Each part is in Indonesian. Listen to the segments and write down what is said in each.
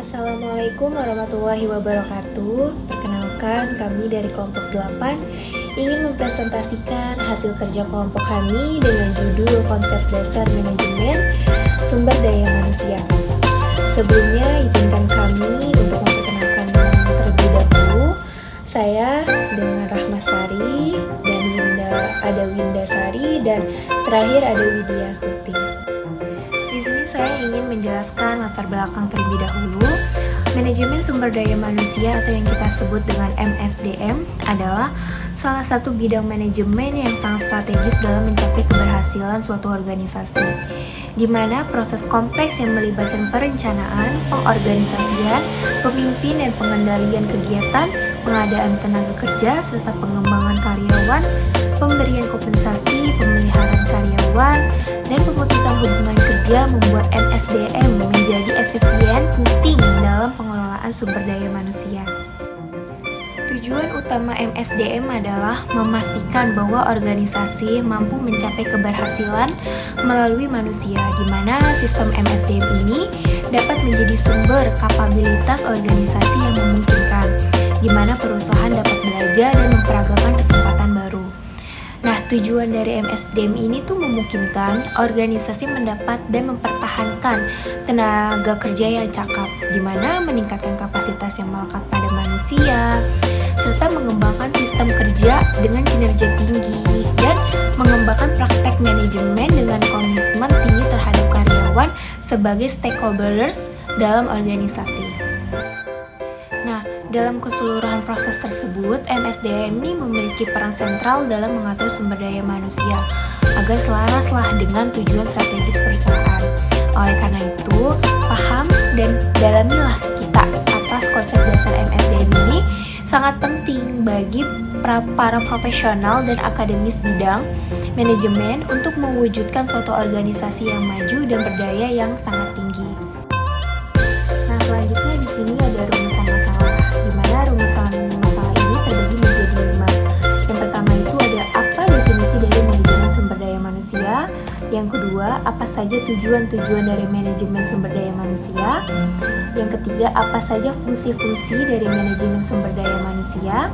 Assalamualaikum warahmatullahi wabarakatuh. Perkenalkan, kami dari kelompok 8 ingin mempresentasikan hasil kerja kelompok kami dengan judul Konsep Dasar Manajemen Sumber Daya Manusia. Sebelumnya, izinkan kami untuk memperkenalkan terlebih dahulu. Saya dengan Rahmasari dan ada Winda Sari dan terakhir ada Widya Susti. Di sini saya ingin menjelaskan latar belakang terlebih dahulu. Manajemen sumber daya manusia atau yang kita sebut dengan MSDM adalah salah satu bidang manajemen yang sangat strategis dalam mencapai keberhasilan suatu organisasi, di mana proses kompleks yang melibatkan perencanaan, pengorganisasian, pemimpin dan pengendalian kegiatan, pengadaan tenaga kerja, serta pengembangan karyawan, pemberian kompensasi, pemeliharaan karyawan, dan pemutusan hubungan kerja membuat MSDM menjadi efisien penting dalam pengelolaan sumber daya manusia. Tujuan utama MSDM adalah memastikan bahwa organisasi mampu mencapai keberhasilan melalui manusia, di mana sistem MSDM ini dapat menjadi sumber kapabilitas organisasi yang memungkinkan, di mana perusahaan dapat belajar dan memperagakan kesempatan baru. Nah, tujuan dari MSDM ini tuh memungkinkan organisasi mendapat dan mempertahankan tenaga kerja yang cakap, di mana meningkatkan kapasitas yang melekat pada manusia, serta mengembangkan sistem kerja dengan kinerja tinggi, dan mengembangkan praktek manajemen dengan komitmen tinggi terhadap karyawan sebagai stakeholders dalam organisasi. Nah, dalam keseluruhan proses tersebut, MSDM ini memiliki peran sentral dalam mengatur sumber daya manusia agar selaraslah dengan tujuan strategis perusahaan. Oleh karena itu, paham dan dalamilah kita atas konsep dasar MSDM ini sangat penting bagi para profesional dan akademis bidang manajemen untuk mewujudkan suatu organisasi yang maju dan berdaya yang sangat tinggi. Nah, selanjutnya di sini ada rumusan masalah, di mana rumusan masalah ini terbagi menjadi 5. Yang pertama itu ada apa definisi dari manajemen sumber daya manusia. Yang kedua, apa saja tujuan-tujuan dari manajemen sumber daya manusia. Yang ketiga, apa saja fungsi-fungsi dari manajemen sumber daya manusia.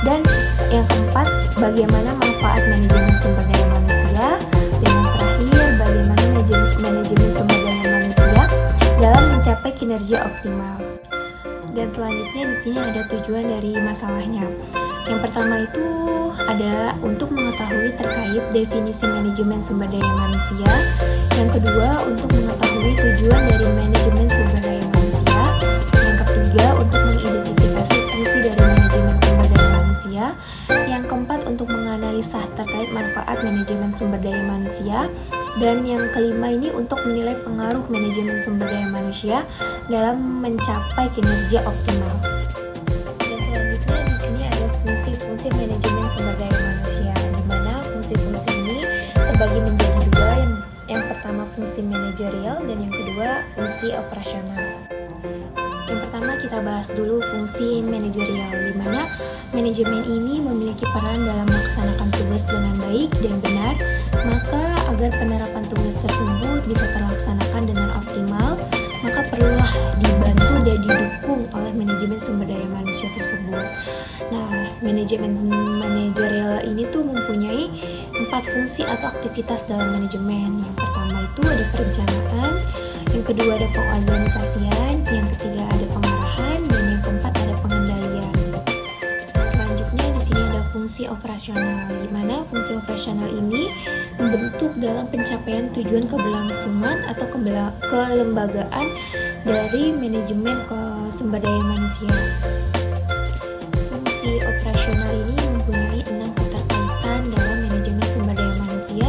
Dan yang keempat, bagaimana manfaat manajemen sumber daya manusia. Dan yang terakhir, bagaimana manajemen sumber daya manusia dalam mencapai kinerja optimal. Dan selanjutnya di sini ada tujuan dari masalahnya. Yang pertama itu ada untuk mengetahui terkait definisi manajemen sumber daya manusia. Yang kedua, untuk mengetahui tujuan dari manajemen sumber daya manusia. Yang ketiga, untuk mengidentifikasi fungsi dari manajemen sumber daya manusia. Yang keempat, untuk menganalisa terkait manfaat manajemen sumber daya manusia. Dan yang kelima ini untuk menilai pengaruh manajemen sumber daya manusia dalam mencapai kinerja optimal. Dan selanjutnya di sini ada fungsi-fungsi manajemen sumber daya manusia, di mana fungsi-fungsi ini terbagi menjadi dua. Yang pertama fungsi manajerial dan yang kedua fungsi operasional. Yang pertama kita bahas dulu fungsi manajerial, di mana manajemen ini memiliki peran dalam melaksanakan tugas dengan baik dan benar. Maka agar penerapan tugas tersebut bisa terlaksanakan dengan optimal, maka perlulah dibantu dan didukung oleh manajemen sumber daya manusia tersebut. Nah, manajemen manajerial ini tuh mempunyai 4 fungsi atau aktivitas dalam manajemen. Yang pertama itu ada perencanaan, yang kedua ada pengorganisasian, yang ketiga ada pengarahan, dan yang keempat ada pengendalian. Selanjutnya di sini ada fungsi operasional, di mana fungsi operasional ini membentuk dalam pencapaian tujuan keberlangsungan atau kelembagaan dari manajemen sumber daya manusia. Fungsi operasional ini mempunyai 6 keterkaitan dalam manajemen sumber daya manusia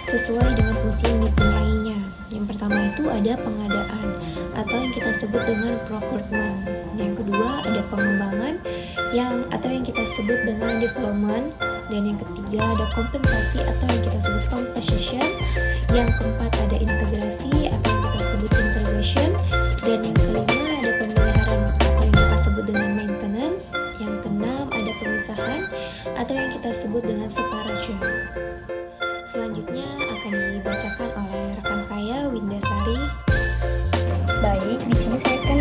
sesuai dengan fungsi yang dipunyainya. Yang pertama itu ada pengadaan atau yang kita sebut dengan procurement. Yang kedua ada pengembangan atau yang kita sebut dengan development. Dan yang ketiga ada kompensasi atau yang kita sebut compensation. Yang keempat ada integrasi atau yang kita sebut integration. Dan yang kelima ada pemeliharaan atau yang kita sebut dengan maintenance. Yang keenam ada pemisahan atau yang kita sebut dengan separation. Selanjutnya akan dibacakan oleh rekan saya Winda Sari. Baik, di sini saya akan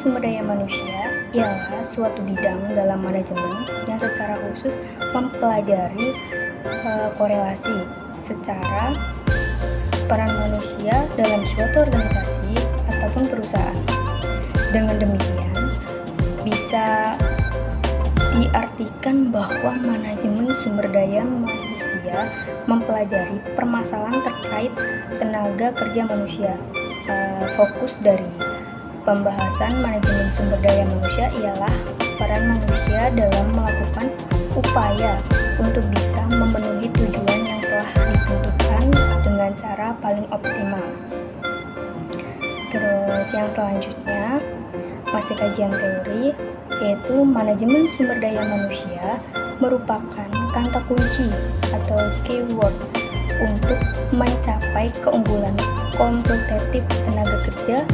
sumber daya manusia ialah suatu bidang dalam manajemen yang secara khusus mempelajari korelasi secara peran manusia dalam suatu organisasi ataupun perusahaan. Dengan demikian, bisa diartikan bahwa manajemen sumber daya manusia mempelajari permasalahan terkait tenaga kerja manusia. Fokus dari pembahasan manajemen sumber daya manusia ialah peran manusia dalam melakukan upaya untuk bisa memenuhi tujuan yang telah ditentukan dengan cara paling optimal. Terus yang selanjutnya masih kajian teori, yaitu manajemen sumber daya manusia merupakan kata kunci atau keyword untuk mencapai keunggulan kompetitif tenaga kerja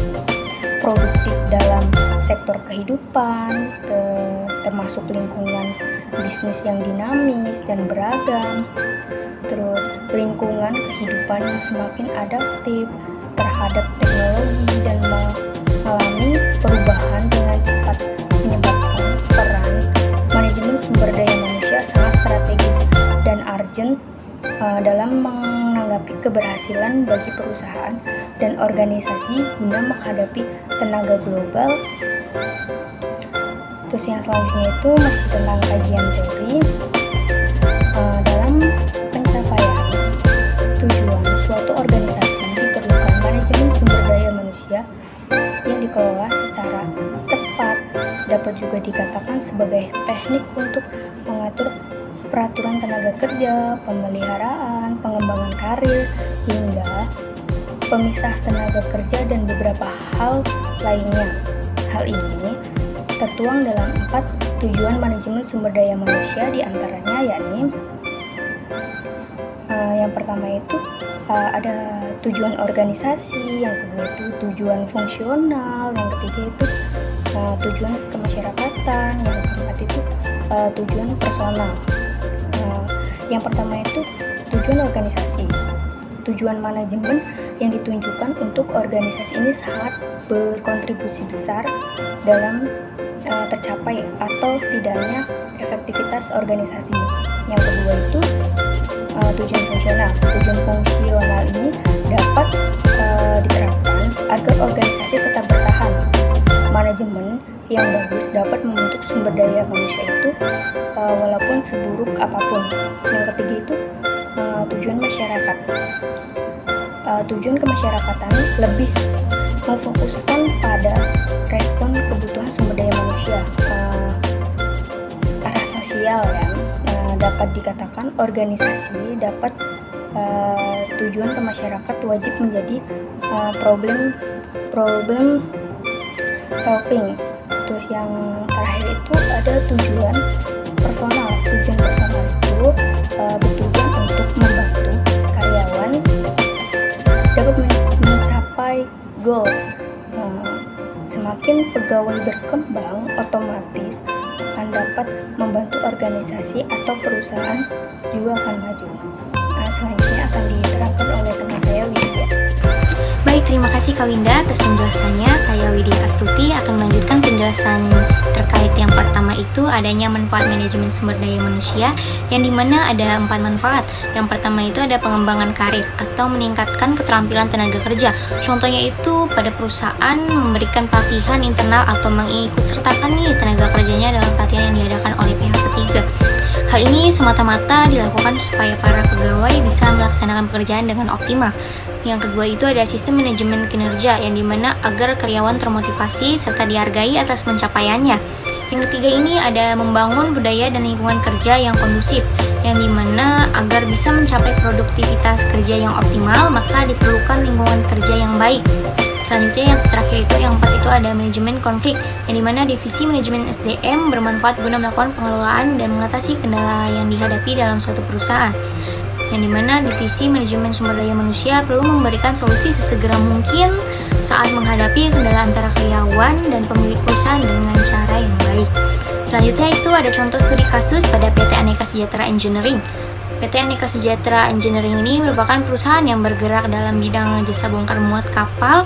produktif dalam sektor kehidupan, termasuk lingkungan bisnis yang dinamis dan beragam, terus lingkungan kehidupan yang semakin adaptif terhadap teknologi dan mengalami perubahan dengan cepat, menyebabkan peran manajemen sumber daya manusia sangat strategis dan urgent dalam menanggapi keberhasilan bagi perusahaan dan organisasi guna menghadapi tenaga global. Terus yang selanjutnya itu masih tentang kajian teori. Dalam pencapaian tujuan suatu organisasi diperlukan manajemen sumber daya manusia yang dikelola secara tepat, dapat juga dikatakan sebagai teknik untuk mengatur peraturan tenaga kerja, pemeliharaan, pengembangan karir, hingga pemisah tenaga kerja dan beberapa hal lainnya. Hal ini tertuang dalam 4 tujuan manajemen sumber daya manusia, diantaranya yakni yang pertama itu ada tujuan organisasi, yang kedua itu tujuan fungsional, yang ketiga itu tujuan kemasyarakatan, yang keempat itu tujuan personal. Yang pertama itu tujuan organisasi. Tujuan manajemen yang ditunjukkan untuk organisasi ini sangat berkontribusi besar dalam tercapai atau tidaknya efektivitas organisasi. Yang kedua itu tujuan fungsional. Tujuan fungsional ini dapat diterapkan agar organisasi tetap bertahan. Manajemen yang bagus dapat membentuk sumber daya manusia itu walaupun seburuk apapun. Yang ketiga itu tujuan masyarakat. Tujuan kemasyarakatan lebih memfokuskan pada respon kebutuhan sumber daya manusia, arah sosial ya. Dapat dikatakan organisasi dapat tujuan kemasyarakat wajib menjadi problem solving. Terus yang terakhir itu ada tujuan personal. Tujuan personal itu bertujuan untuk membantu karyawan dapat mencapai goals. Semakin pegawai berkembang, otomatis akan dapat membantu organisasi atau perusahaan juga akan maju. Selanjutnya akan diterangkan oleh teman saya, Widya. Baik, terima kasih Kak Winda atas penjelasannya. Saya Widya Astuti akan melanjutkan penjelasan terkait yang pertama itu adanya manfaat manajemen sumber daya manusia, yang dimana ada 4 manfaat. Yang pertama itu ada pengembangan karir atau meningkatkan keterampilan tenaga kerja. Contohnya itu pada perusahaan memberikan pelatihan internal atau mengikut sertakan nih tenaga kerjanya dalam pelatihan yang diadakan oleh pihak ketiga. Hal ini semata-mata dilakukan supaya para pegawai bisa melaksanakan pekerjaan dengan optimal. Yang kedua itu ada sistem manajemen kinerja, yang dimana agar karyawan termotivasi serta dihargai atas pencapaiannya. Yang ketiga ini ada membangun budaya dan lingkungan kerja yang kondusif, yang dimana agar bisa mencapai produktivitas kerja yang optimal, maka diperlukan lingkungan kerja yang baik. Selanjutnya yang terakhir itu, yang keempat itu ada manajemen konflik, yang dimana divisi manajemen SDM bermanfaat guna melakukan pengelolaan dan mengatasi kendala yang dihadapi dalam suatu perusahaan. Yang dimana divisi manajemen sumber daya manusia perlu memberikan solusi sesegera mungkin saat menghadapi kendala antara karyawan dan pemilik perusahaan dengan cara yang baik. Selanjutnya itu ada contoh studi kasus pada PT Aneka Sejahtera Engineering. PT Aneka Sejahtera Engineering ini merupakan perusahaan yang bergerak dalam bidang jasa bongkar muat kapal,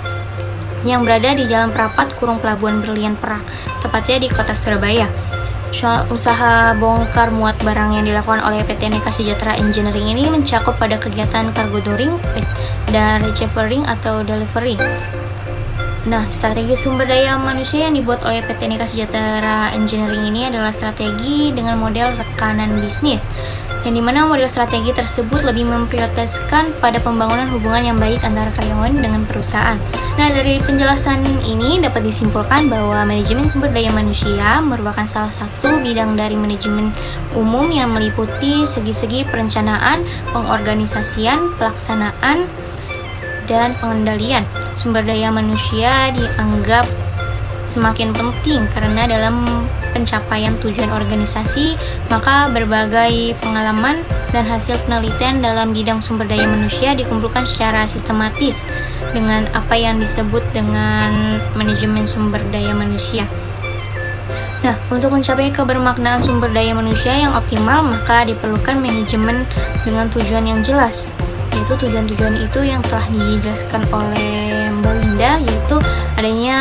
yang berada di Jalan Perapat Kurung Pelabuhan Berlian Perak, tepatnya di kota Surabaya. Usaha bongkar muat barang yang dilakukan oleh PT Nika Sejahtera Engineering ini mencakup pada kegiatan cargo dooring dan retrieving atau delivery. Nah, strategi sumber daya manusia yang dibuat oleh PT Nika Sejahtera Engineering ini adalah strategi dengan model rekanan bisnis, yang dimana model strategi tersebut lebih memprioritaskan pada pembangunan hubungan yang baik antara karyawan dengan perusahaan. Nah, dari penjelasan ini dapat disimpulkan bahwa manajemen sumber daya manusia merupakan salah satu bidang dari manajemen umum yang meliputi segi-segi perencanaan, pengorganisasian, pelaksanaan, dan pengendalian. Sumber daya manusia dianggap semakin penting karena dalam pencapaian tujuan organisasi, maka berbagai pengalaman dan hasil penelitian dalam bidang sumber daya manusia dikumpulkan secara sistematis dengan apa yang disebut dengan manajemen sumber daya manusia. Nah, untuk mencapai kebermaknaan sumber daya manusia yang optimal, maka diperlukan manajemen dengan tujuan yang jelas, yaitu tujuan-tujuan itu yang telah dijelaskan oleh Mbak Winda, yaitu adanya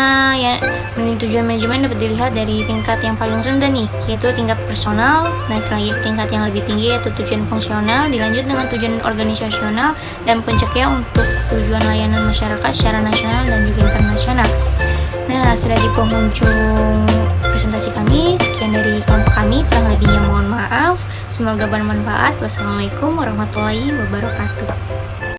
tujuan manajemen dapat dilihat dari tingkat yang paling rendah nih, yaitu tingkat personal, naik lagi ke tingkat yang lebih tinggi yaitu tujuan fungsional, dilanjut dengan tujuan organisasional, dan puncaknya untuk tujuan layanan masyarakat secara nasional dan juga internasional. Nah, sudah di penghujung presentasi kami. Sekian dari kelompok kami, kurang lebihnya mohon maaf. Semoga bermanfaat. Wassalamualaikum warahmatullahi wabarakatuh.